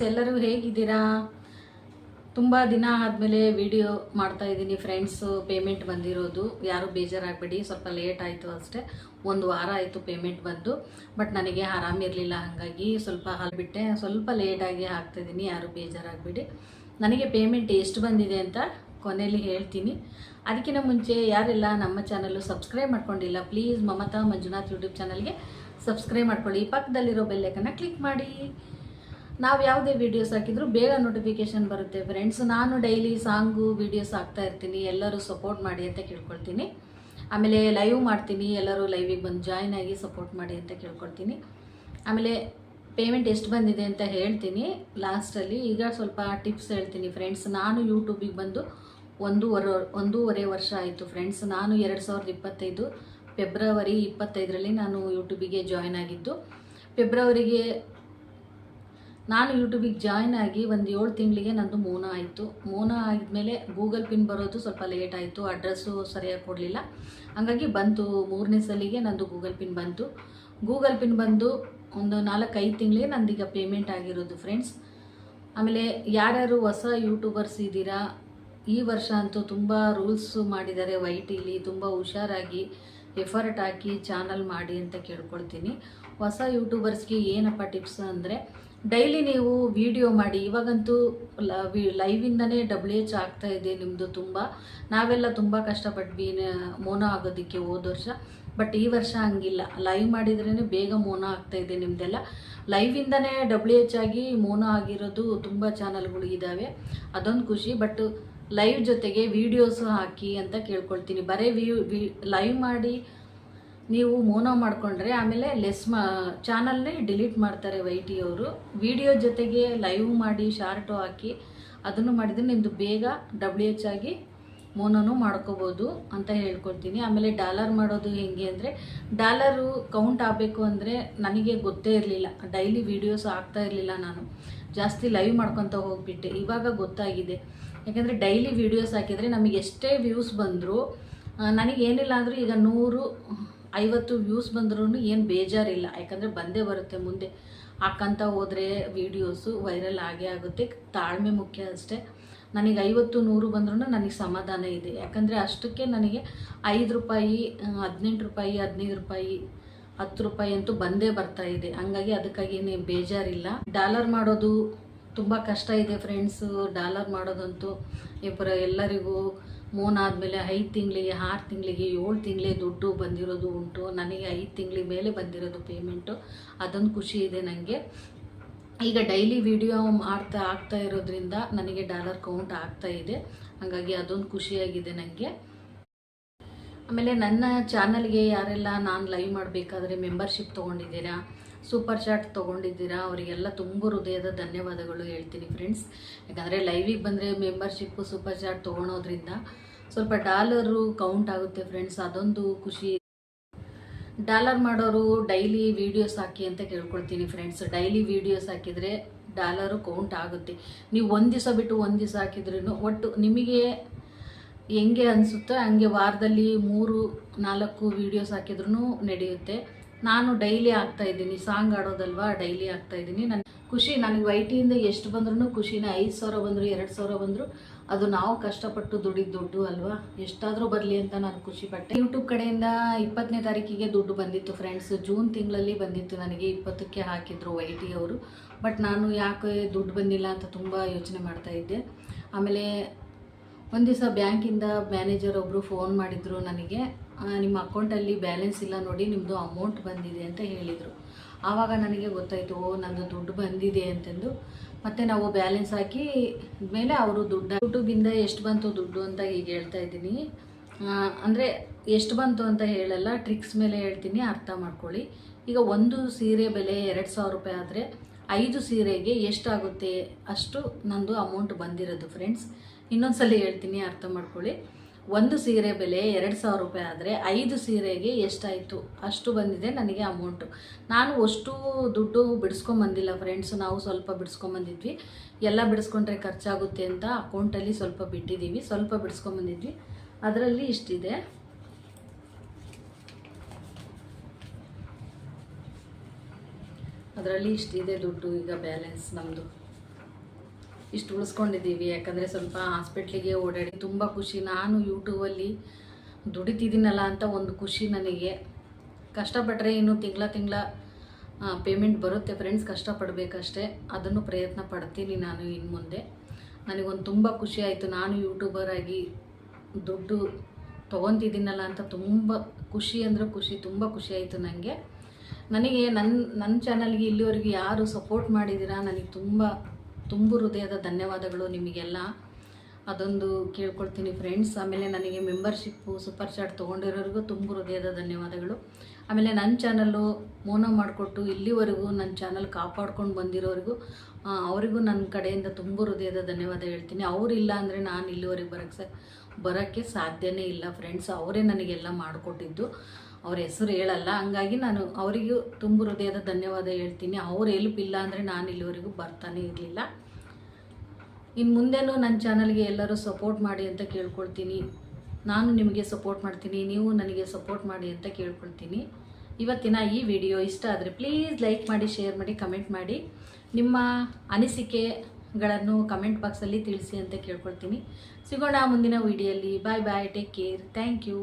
ಎಲ್ಲರೂ ಹೇಗಿದ್ದೀರಾ? ತುಂಬ ದಿನ ಆದಮೇಲೆ ವಿಡಿಯೋ ಮಾಡ್ತಾ ಇದ್ದೀನಿ ಫ್ರೆಂಡ್ಸು. ಪೇಮೆಂಟ್ ಬಂದಿರೋದು, ಯಾರು ಬೇಜಾರಾಗಬೇಡಿ, ಸ್ವಲ್ಪ ಲೇಟ್ ಆಯಿತು ಅಷ್ಟೇ. ಒಂದು ವಾರ ಆಯಿತು ಪೇಮೆಂಟ್ ಬಂದು. ಬಟ್ ನನಗೆ ಆರಾಮಿರಲಿಲ್ಲ, ಹಾಗಾಗಿ ಸ್ವಲ್ಪ ಬಿಟ್ಟೆ, ಸ್ವಲ್ಪ ಲೇಟಾಗಿ ಹಾಕ್ತಾಯಿದ್ದೀನಿ, ಯಾರು ಬೇಜಾರಾಗಬೇಡಿ. ನನಗೆ ಪೇಮೆಂಟ್ ಎಷ್ಟು ಬಂದಿದೆ ಅಂತ ಕೊನೆಯಲ್ಲಿ ಹೇಳ್ತೀನಿ. ಅದಕ್ಕಿಂತ ಮುಂಚೆ ಯಾರೆಲ್ಲ ನಮ್ಮ ಚಾನಲ್ಲು ಸಬ್ಸ್ಕ್ರೈಬ್ ಮಾಡ್ಕೊಂಡಿಲ್ಲ, ಪ್ಲೀಸ್ ಮಮತಾ ಮಂಜುನಾಥ್ ಯೂಟ್ಯೂಬ್ ಚಾನಲ್ಗೆ ಸಬ್ಸ್ಕ್ರೈಬ್ ಮಾಡ್ಕೊಳ್ಳಿ. ಪಕ್ಕದಲ್ಲಿರೋ ಬೆಲ್ಲೈಕನ್ನ ಕ್ಲಿಕ್ ಮಾಡಿ. ನಾವು ಯಾವುದೇ ವೀಡಿಯೋಸ್ ಹಾಕಿದರೂ ಬೇಗ ನೋಟಿಫಿಕೇಷನ್ ಬರುತ್ತೆ ಫ್ರೆಂಡ್ಸ್. ನಾನು ಡೈಲಿ ಸಾಂಗು ವೀಡಿಯೋಸ್ ಹಾಕ್ತಾ ಇರ್ತೀನಿ, ಎಲ್ಲರೂ ಸಪೋರ್ಟ್ ಮಾಡಿ ಅಂತ ಕೇಳ್ಕೊಳ್ತೀನಿ. ಆಮೇಲೆ ಲೈವ್ ಮಾಡ್ತೀನಿ, ಎಲ್ಲರೂ ಲೈವಿಗೆ ಬಂದು ಜಾಯ್ನ್ ಆಗಿ ಸಪೋರ್ಟ್ ಮಾಡಿ ಅಂತ ಕೇಳ್ಕೊಳ್ತೀನಿ. ಆಮೇಲೆ ಪೇಮೆಂಟ್ ಎಷ್ಟು ಬಂದಿದೆ ಅಂತ ಹೇಳ್ತೀನಿ ಲಾಸ್ಟಲ್ಲಿ. ಈಗ ಸ್ವಲ್ಪ ಟಿಪ್ಸ್ ಹೇಳ್ತೀನಿ ಫ್ರೆಂಡ್ಸ್. ನಾನು ಯೂಟ್ಯೂಬಿಗೆ ಬಂದು ಒಂದೂವರೆ ವರ್ಷ ಆಯಿತು ಫ್ರೆಂಡ್ಸ್. ನಾನು 2025 ಫೆಬ್ರವರಿ 25ರಲ್ಲಿ ನಾನು ಯೂಟ್ಯೂಬಿಗೆ ಜಾಯ್ನ್ ಆಗಿದ್ದು. ನಾನು ಯೂಟ್ಯೂಬಿಗೆ ಜಾಯ್ನ್ ಆಗಿ ಒಂದು 7 ತಿಂಗಳಿಗೆ ನಂದು ಮೋನ ಆಯಿತು. ಮೋನ ಆಗಿದ್ಮೇಲೆ ಗೂಗಲ್ ಪಿನ್ ಬರೋದು ಸ್ವಲ್ಪ ಲೇಟ್ ಆಯಿತು, ಅಡ್ರೆಸ್ಸು ಸರಿಯಾಗಿ ಕೊಡಲಿಲ್ಲ. ಹಾಗಾಗಿ ಬಂತು 3ನೇ ಸಲಿಗೆ ನಂದು ಗೂಗಲ್ ಪಿನ್ ಬಂತು. ಗೂಗಲ್ ಪಿನ್ ಬಂದು ಒಂದು 4-5 ತಿಂಗಳಿಗೆ ನಂದೀಗ ಪೇಮೆಂಟ್ ಆಗಿರೋದು ಫ್ರೆಂಡ್ಸ್. ಆಮೇಲೆ ಯಾರ್ಯಾರು ಹೊಸ ಯೂಟ್ಯೂಬರ್ಸ್ ಇದ್ದೀರಾ, ಈ ವರ್ಷ ಅಂತೂ ತುಂಬ ರೂಲ್ಸ್ ಮಾಡಿದ್ದಾರೆ YT-ಲಿ. ತುಂಬ ಹುಷಾರಾಗಿ ಎಫರ್ಟ್ ಹಾಕಿ ಚಾನಲ್ ಮಾಡಿ ಅಂತ ಕೇಳ್ಕೊಳ್ತೀನಿ. ಹೊಸ ಯೂಟ್ಯೂಬರ್ಸ್ಗೆ ಏನಪ್ಪ ಟಿಪ್ಸ್ ಅಂದರೆ, ಡೈಲಿ ನೀವು ವಿಡಿಯೋ ಮಾಡಿ. ಇವಾಗಂತೂ ಲೈವಿಂದನೇ WH ಆಗ್ತಾ ಇದೆ ನಿಮ್ಮದು ತುಂಬ. ನಾವೆಲ್ಲ ತುಂಬ ಕಷ್ಟಪಟ್ವಿ ಮೋನ ಆಗೋದಕ್ಕೆ ಹೋದ ವರ್ಷ. ಬಟ್ ಈ ವರ್ಷ ಹಂಗಿಲ್ಲ, ಲೈವ್ ಮಾಡಿದ್ರೇ ಬೇಗ ಮೋನ ಆಗ್ತಾಯಿದೆ ನಿಮ್ಮದೆಲ್ಲ. ಲೈವಿಂದನೇ WH ಆಗಿ ಮೋನ ಆಗಿರೋದು ತುಂಬ ಚಾನಲ್ಗಳು ಇದ್ದಾವೆ, ಅದೊಂದು ಖುಷಿ. ಬಟ್ ಲೈವ್ ಜೊತೆಗೆ ವೀಡಿಯೋಸು ಹಾಕಿ ಅಂತ ಕೇಳ್ಕೊಳ್ತೀನಿ. ಬರೀ ಲೈವ್ ಮಾಡಿ ನೀವು ಮೋನೋ ಮಾಡಿಕೊಂಡ್ರೆ ಆಮೇಲೆ ಚಾನಲ್ನೇ ಡಿಲೀಟ್ ಮಾಡ್ತಾರೆ YT ಅವರು. ವಿಡಿಯೋ ಜೊತೆಗೆ ಲೈವ್ ಮಾಡಿ ಶಾರ್ಟು ಹಾಕಿ ಅದನ್ನು ಮಾಡಿದರೆ ನಿಮ್ಮದು ಬೇಗ WH ಆಗಿ ಮೋನೋನು ಮಾಡ್ಕೋಬೋದು ಅಂತ ಹೇಳ್ಕೊಳ್ತೀನಿ. ಆಮೇಲೆ ಡಾಲರ್ ಮಾಡೋದು ಹೆಂಗೆ ಅಂದರೆ, ಡಾಲರು ಕೌಂಟ್ ಆಗಬೇಕು ಅಂದರೆ ನನಗೆ ಗೊತ್ತೇ ಇರಲಿಲ್ಲ. ಡೈಲಿ ವೀಡಿಯೋಸ್ ಹಾಕ್ತಾ ಇರಲಿಲ್ಲ, ನಾನು ಜಾಸ್ತಿ ಲೈವ್ ಮಾಡ್ಕೊತ ಹೋಗಿಬಿಟ್ಟೆ. ಇವಾಗ ಗೊತ್ತಾಗಿದೆ. ಯಾಕೆಂದರೆ ಡೈಲಿ ವೀಡಿಯೋಸ್ ಹಾಕಿದರೆ ನಮಗೆ ಎಷ್ಟೇ ವ್ಯೂಸ್ ಬಂದರೂ, ನನಗೇನಿಲ್ಲ ಅಂದರೂ ಈಗ 150 ವ್ಯೂಸ್ ಬಂದ್ರೂ ಏನು ಬೇಜಾರಿಲ್ಲ. ಯಾಕಂದರೆ ಬಂದೇ ಬರುತ್ತೆ ಮುಂದೆ. ಹಾಕ್ಕಂತ ಹೋದರೆ ವೀಡಿಯೋಸು ವೈರಲ್ ಆಗೇ ಆಗುತ್ತೆ. ತಾಳ್ಮೆ ಮುಖ್ಯ ಅಷ್ಟೇ. ನನಗೆ 50-100 ಬಂದ್ರೂ ನನಗೆ ಸಮಾಧಾನ ಇದೆ. ಯಾಕಂದರೆ ಅಷ್ಟಕ್ಕೆ ನನಗೆ 5 ರೂಪಾಯಿ, 18 ರೂಪಾಯಿ, 15 ರೂಪಾಯಿ, 10 ರೂಪಾಯಿ ಅಂತೂ ಬಂದೇ ಬರ್ತಾ ಇದೆ. ಹಂಗಾಗಿ ಅದಕ್ಕಾಗಿ ಬೇಜಾರಿಲ್ಲ. ಡಾಲರ್ ಮಾಡೋದು ತುಂಬ ಕಷ್ಟ ಇದೆ ಫ್ರೆಂಡ್ಸು. ಡಾಲರ್ ಮಾಡೋದಂತೂ ಎಲ್ಲರಿಗೂ ಮೋನ ಆದಮೇಲೆ 5 ತಿಂಗಳಿಗೆ, 6 ತಿಂಗಳಿಗೆ, 7 ತಿಂಗಳಿಗೆ ದುಡ್ಡು ಬಂದಿರೋದು ಉಂಟು. ನನಗೆ 5 ತಿಂಗಳ ಮೇಲೆ ಬಂದಿರೋದು ಪೇಮೆಂಟು, ಅದೊಂದು ಖುಷಿ ಇದೆ ನನಗೆ. ಈಗ ಡೈಲಿ ವಿಡಿಯೋ ಆಗ್ತಾ ಇರೋದ್ರಿಂದ ನನಗೆ ಡಾಲರ್ ಕೌಂಟ್ ಆಗ್ತಾ ಇದೆ, ಹಾಗಾಗಿ ಅದೊಂದು ಖುಷಿಯಾಗಿದೆ ನನಗೆ. ಆಮೇಲೆ ನನ್ನ ಚಾನಲ್ಗೆ ಯಾರೆಲ್ಲ ನಾನು ಲೈವ್ ಮಾಡಬೇಕಾದ್ರೆ ಮೆಂಬರ್ಶಿಪ್ ತೊಗೊಂಡಿದ್ದೀರಾ, ಸೂಪರ್ ಚಾಟ್ ತೊಗೊಂಡಿದ್ದೀರಾ, ಅವರಿಗೆಲ್ಲ ತುಂಬ ಹೃದಯದ ಧನ್ಯವಾದಗಳು ಹೇಳ್ತೀನಿ ಫ್ರೆಂಡ್ಸ್. ಯಾಕಂದರೆ ಲೈವಿಗೆ ಬಂದರೆ ಮೆಂಬರ್ಶಿಪ್ಪು ಸೂಪರ್ ಚಾಟ್ ತೊಗೊಳೋದ್ರಿಂದ ಸ್ವಲ್ಪ ಡಾಲರು ಕೌಂಟ್ ಆಗುತ್ತೆ ಫ್ರೆಂಡ್ಸ್, ಅದೊಂದು ಖುಷಿ. ಡಾಲರ್ ಮಾಡೋರು ಡೈಲಿ ವೀಡಿಯೋಸ್ ಹಾಕಿ ಅಂತ ಕೇಳ್ಕೊಳ್ತೀನಿ ಫ್ರೆಂಡ್ಸ್. ಡೈಲಿ ವೀಡಿಯೋಸ್ ಹಾಕಿದರೆ ಡಾಲರು ಕೌಂಟ್ ಆಗುತ್ತೆ. ನೀವು ಒಂದು ದಿವಸ ಬಿಟ್ಟು ಒಂದು ದಿವಸ ಹಾಕಿದ್ರೂ ಒಟ್ಟು ನಿಮಗೆ ಹೆಂಗೆ ಅನಿಸುತ್ತೋ ಹಂಗೆ ವಾರದಲ್ಲಿ 3-4 ವೀಡಿಯೋಸ್ ಹಾಕಿದ್ರೂ ನಡೆಯುತ್ತೆ. ನಾನು ಡೈಲಿ ಹಾಕ್ತಾಯಿದ್ದೀನಿ, ಸಾಂಗ್ ಆಡೋದಲ್ವಾ, ಡೈಲಿ ಹಾಕ್ತಾಯಿದ್ದೀನಿ. ನನ್ನ ಖುಷಿ. ನನಗೆ YT-ಯಿಂದ ಎಷ್ಟು ಬಂದ್ರೂ ಖುಷಿನೇ. 5,000 ಬಂದರು, 2,000 ಬಂದರು, ಅದು ನಾವು ಕಷ್ಟಪಟ್ಟು ದುಡ್ಡಿದ ದುಡ್ಡು ಅಲ್ವಾ, ಎಷ್ಟಾದರೂ ಬರಲಿ ಅಂತ ನಾನು ಖುಷಿಪಟ್ಟೆ. ಯೂಟ್ಯೂಬ್ ಕಡೆಯಿಂದ 20ನೇ ತಾರೀಕಿಗೆ ದುಡ್ಡು ಬಂದಿತ್ತು ಫ್ರೆಂಡ್ಸ್. ಜೂನ್ ತಿಂಗಳಲ್ಲಿ ಬಂದಿತ್ತು ನನಗೆ. 20ಕ್ಕೆ ಹಾಕಿದ್ರು YT ಅವರು. ಬಟ್ ನಾನು ಯಾಕೆ ದುಡ್ಡು ಬಂದಿಲ್ಲ ಅಂತ ತುಂಬ ಯೋಚನೆ ಮಾಡ್ತಾಯಿದ್ದೆ. ಆಮೇಲೆ ಒಂದು ದಿವಸ ಬ್ಯಾಂಕಿಂದ ಮ್ಯಾನೇಜರ್ ಒಬ್ಬರು ಫೋನ್ ಮಾಡಿದರು ನನಗೆ. ನಿಮ್ಮ ಅಕೌಂಟಲ್ಲಿ ಬ್ಯಾಲೆನ್ಸ್ ಇಲ್ಲ ನೋಡಿ, ನಿಮ್ಮದು ಅಮೌಂಟ್ ಬಂದಿದೆ ಅಂತ ಹೇಳಿದರು. ಆವಾಗ ನನಗೆ ಗೊತ್ತಾಯಿತು, ನಂದು ದುಡ್ಡು ಬಂದಿದೆ ಅಂತಂದು. ಮತ್ತು ನಾವು ಬ್ಯಾಲೆನ್ಸ್ ಹಾಕಿ ಮೇಲೆ ಅವರು ಯೂಟ್ಯೂಬಿಂದ ಎಷ್ಟು ಬಂತು ದುಡ್ಡು ಅಂತ ಈಗ ಹೇಳ್ತಾ ಇದ್ದೀನಿ. ಅಂದರೆ ಎಷ್ಟು ಬಂತು ಅಂತ ಹೇಳಲ್ಲ, ಟ್ರಿಕ್ಸ್ ಮೇಲೆ ಹೇಳ್ತೀನಿ, ಅರ್ಥ ಮಾಡ್ಕೊಳ್ಳಿ. ಈಗ ಒಂದು ಸೀರೆ ಬೆಲೆ 2,000 ರೂಪಾಯಿ ಆದರೆ 5 ಸೀರೆಗೆ ಎಷ್ಟಾಗುತ್ತೆ ಅಷ್ಟು ನಂದು ಅಮೌಂಟ್ ಬಂದಿರೋದು ಫ್ರೆಂಡ್ಸ್. ಇನ್ನೊಂದ್ಸಲ ಹೇಳ್ತೀನಿ, ಅರ್ಥ ಮಾಡ್ಕೊಳ್ಳಿ. ಒಂದು ಸೀರೆ ಬೆಲೆ 2,000 ರೂಪಾಯಿ ಆದರೆ 5 ಸೀರೆಗೆ ಎಷ್ಟಾಯಿತು ಅಷ್ಟು ಬಂದಿದೆ ನನಗೆ ಅಮೌಂಟು. ನಾನು ಅಷ್ಟು ದುಡ್ಡು ಬಿಡಿಸ್ಕೊಂಬಂದಿಲ್ಲ ಫ್ರೆಂಡ್ಸ್, ನಾವು ಸ್ವಲ್ಪ ಬಿಡಿಸ್ಕೊಂಬಂದಿದ್ವಿ. ಎಲ್ಲ ಬಿಡಿಸ್ಕೊಂಡ್ರೆ ಖರ್ಚಾಗುತ್ತೆ ಅಂತ ಅಕೌಂಟಲ್ಲಿ ಸ್ವಲ್ಪ ಬಿಟ್ಟಿದ್ದೀವಿ, ಸ್ವಲ್ಪ ಬಿಡಿಸ್ಕೊಂಬಂದಿದ್ವಿ. ಅದರಲ್ಲಿ ಇಷ್ಟಿದೆ. ಅದರಲ್ಲಿ ಇಷ್ಟಿದೆ ದುಡ್ಡು ಈಗ ಬ್ಯಾಲೆನ್ಸ್ ನಮ್ಮದು. ಇಷ್ಟು ಉಳಿಸ್ಕೊಂಡಿದ್ದೀವಿ. ಯಾಕಂದರೆ ಸ್ವಲ್ಪ ಹಾಸ್ಪಿಟ್ಲಿಗೆ ಓಡಾಡಿ ತುಂಬ ಖುಷಿ. ನಾನು ಯೂಟ್ಯೂಬಲ್ಲಿ ದುಡಿತಿದ್ದೀನಲ್ಲ ಅಂತ ಒಂದು ಖುಷಿ ನನಗೆ. ಕಷ್ಟಪಟ್ಟರೆ ಇನ್ನು ತಿಂಗಳ ಪೇಮೆಂಟ್ ಬರುತ್ತೆ ಫ್ರೆಂಡ್ಸ್, ಕಷ್ಟಪಡಬೇಕಷ್ಟೇ. ಅದನ್ನು ಪ್ರಯತ್ನ ಪಡ್ತೀನಿ ನಾನು ಇನ್ನು ಮುಂದೆ. ನನಗೊಂದು ತುಂಬ ಖುಷಿ ಆಯಿತು, ನಾನು ಯೂಟ್ಯೂಬರ್ ಆಗಿ ದುಡ್ಡು ತೊಗೊತಿದ್ದೀನಲ್ಲ ಅಂತ ತುಂಬ ಖುಷಿ ಅಂದರೆ ಖುಷಿ, ತುಂಬ ಖುಷಿ ಆಯಿತು ನನಗೆ. ನನ್ನ ಚಾನಲ್ಗೆ ಇಲ್ಲಿವರೆಗೆ ಯಾರು ಸಪೋರ್ಟ್ ಮಾಡಿದ್ದೀರಾ ನನಗೆ ತುಂಬ ಹೃದಯದ ಧನ್ಯವಾದಗಳು ನಿಮಗೆಲ್ಲ. ಅದೊಂದು ಕೇಳ್ಕೊಳ್ತೀನಿ ಫ್ರೆಂಡ್ಸ್. ಆಮೇಲೆ ನನಗೆ ಮೆಂಬರ್ಶಿಪ್ಪು ಸೂಪರ್ ಚಾಟ್ ತೊಗೊಂಡಿರೋರಿಗೂ ತುಂಬ ಹೃದಯದ ಧನ್ಯವಾದಗಳು. ಆಮೇಲೆ ನನ್ನ ಚಾನಲ್ಲು ಮೋನ ಮಾಡಿಕೊಟ್ಟು ಇಲ್ಲಿವರೆಗೂ ನನ್ನ ಚಾನಲ್ ಕಾಪಾಡ್ಕೊಂಡು ಬಂದಿರೋರಿಗೂ ಅವರಿಗೂ ನನ್ನ ಕಡೆಯಿಂದ ತುಂಬ ಹೃದಯದ ಧನ್ಯವಾದ ಹೇಳ್ತೀನಿ. ಅವರಿಲ್ಲ ಅಂದರೆ ನಾನು ಇಲ್ಲಿವರೆಗೆ ಬರೋಕ್ಕೆ ಸಾಧ್ಯನೇ ಇಲ್ಲ ಫ್ರೆಂಡ್ಸ್. ಅವರೇ ನನಗೆಲ್ಲ ಮಾಡಿಕೊಟ್ಟಿದ್ದು, ಅವ್ರ ಹೆಸರು ಹೇಳಲ್ಲ. ಹಂಗಾಗಿ ನಾನು ಅವರಿಗೂ ತುಂಬ ಹೃದಯದ ಧನ್ಯವಾದ ಹೇಳ್ತೀನಿ. ಅವ್ರ ಹೆಲ್ಪ್ ಇಲ್ಲ ಅಂದರೆ ನಾನು ಇಲ್ಲಿವರೆಗೂ ಬರ್ತಾನೆ ಇರಲಿಲ್ಲ. ಇನ್ನು ಮುಂದೆನೂ ನನ್ನ ಚಾನಲ್ಗೆ ಎಲ್ಲರೂ ಸಪೋರ್ಟ್ ಮಾಡಿ ಅಂತ ಕೇಳ್ಕೊಳ್ತೀನಿ. ನಾನು ನಿಮಗೆ ಸಪೋರ್ಟ್ ಮಾಡ್ತೀನಿ, ನೀವು ನನಗೆ ಸಪೋರ್ಟ್ ಮಾಡಿ ಅಂತ ಕೇಳ್ಕೊಳ್ತೀನಿ. ಇವತ್ತಿನ ಈ ವಿಡಿಯೋ ಇಷ್ಟ ಆದರೆ ಪ್ಲೀಸ್ ಲೈಕ್ ಮಾಡಿ, ಶೇರ್ ಮಾಡಿ, ಕಮೆಂಟ್ ಮಾಡಿ. ನಿಮ್ಮ ಅನಿಸಿಕೆಗಳನ್ನು ಕಮೆಂಟ್ ಬಾಕ್ಸಲ್ಲಿ ತಿಳಿಸಿ ಅಂತ ಕೇಳ್ಕೊಳ್ತೀನಿ. ಸಿಗೋಣ ಮುಂದಿನ ವಿಡಿಯೋಲಿ. ಬಾಯ್ ಬಾಯ್, ಟೇಕ್ ಕೇರ್, ಥ್ಯಾಂಕ್ ಯು.